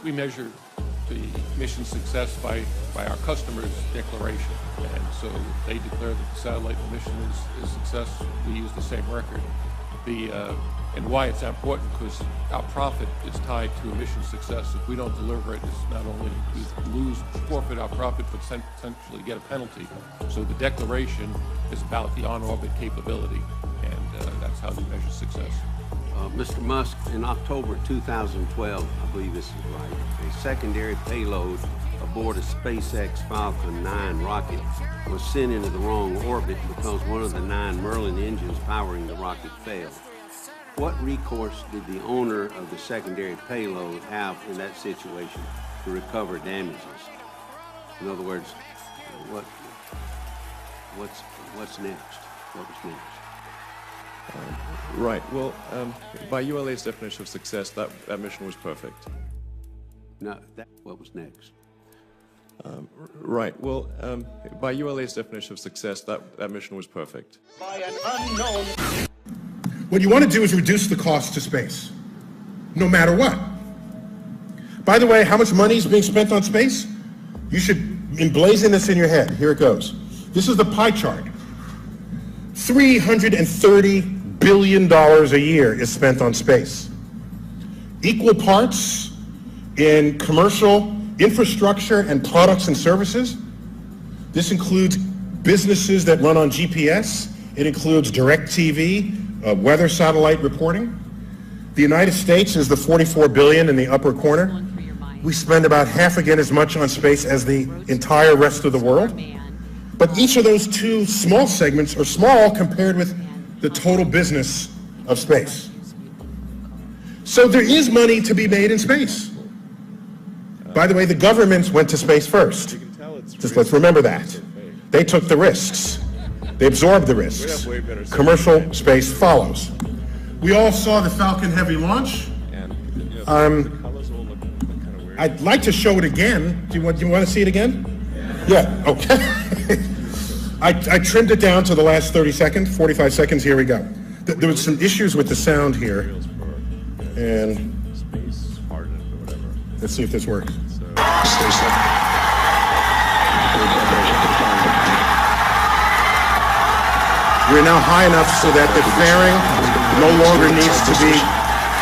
We measure the mission success by our customers' declaration. And so if they declare that the satellite mission is a success, we use the same record. And why it's important, because our profit is tied to a mission success. If we don't deliver it, it's not only we forfeit our profit, but essentially get a penalty. So the declaration is about the on-orbit capability, and that's how we measure success. Mr. Musk, in October 2012, I believe this is right, a secondary payload aboard a SpaceX Falcon 9 rocket was sent into the wrong orbit because one of the 9 Merlin engines powering the rocket failed. What recourse did the owner of the secondary payload have in that situation to recover damages? In other words, what's next? What was next? Right. Well, by ULA's definition of success, that mission was perfect. No, what was next? Right. Well, by ULA's definition of success, that mission was perfect. By an unknown. What you want to do is reduce the cost to space, no matter what. By the way, how much money is being spent on space? You should emblazon this in your head. Here it goes. This is the pie chart. $330 billion a year is spent on space. Equal parts in commercial infrastructure and products and services. This includes businesses that run on GPS. It includes DirecTV, weather satellite reporting. The United States is the $44 billion in the upper corner. We spend about half again as much on space as the entire rest of the world. But each of those two small segments are small compared with the total business of space. So there is money to be made in space. By the way, the governments went to space first. Just let's remember that. They took the risks. They absorbed the risks. Commercial space follows. We all saw the Falcon Heavy launch. I'd like to show it again. Do you want to see it again? Yeah, okay. I trimmed it down to the last 30 seconds, 45 seconds, here we go. There was some issues with the sound here. And let's see if this works. We're now high enough so that the fairing no longer needs to be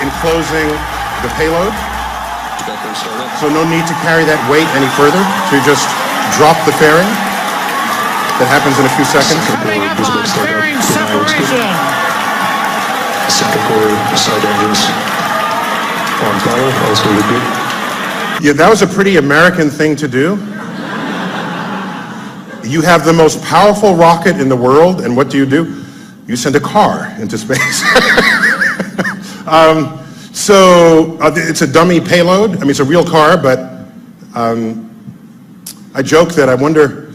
enclosing the payload. So no need to carry that weight any further. So you just drop the fairing. That happens in a few seconds. Coming up on fairing separation. Second quarter side engines on power, also liquid. Yeah, that was a pretty American thing to do. You have the most powerful rocket in the world, and what do? You send a car into space. So it's a dummy payload. I mean, it's a real car, but I joke that I wonder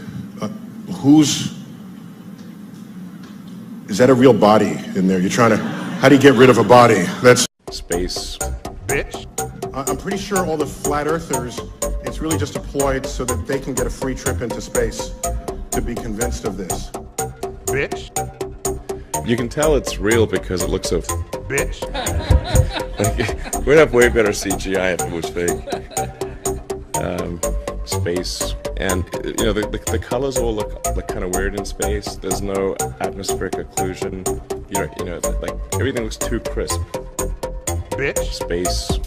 is that a real body in there? How do you get rid of a body? That's Space. Bitch. I'm pretty sure all the flat earthers, it's really just deployed so that they can get a free trip into space to be convinced of this. Bitch. You can tell it's real because it looks so. Bitch. We'd have way better CGI if it was fake. Space, and you know the colors all look kind of weird in space. There's no atmospheric occlusion. You know, like everything looks too crisp. Bitch. Space.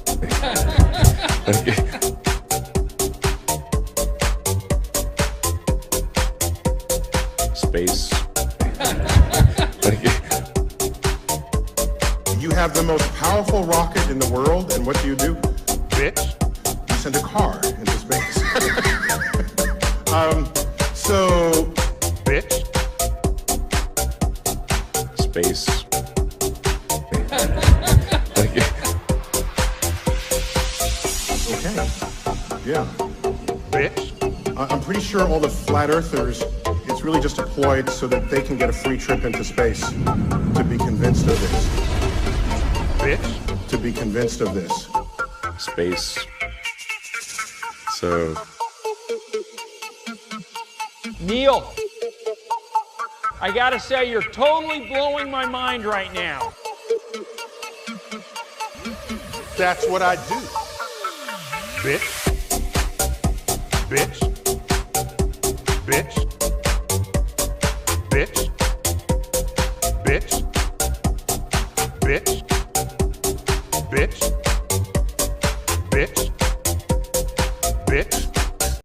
Space. You have the most powerful rocket in the world, and what do? Bitch. You send a car into space. So... Bitch. Space. Okay. Yeah. Bitch. I'm pretty sure all the flat earthers, it's really just deployed so that they can get a free trip into space to be convinced of this. Bitch. To be convinced of this. Space. So. Neil, I gotta say, you're totally blowing my mind right now. That's what I do. bitch, bitch, bitch, bitch, bitch, bitch, bitch, bitch, bitch.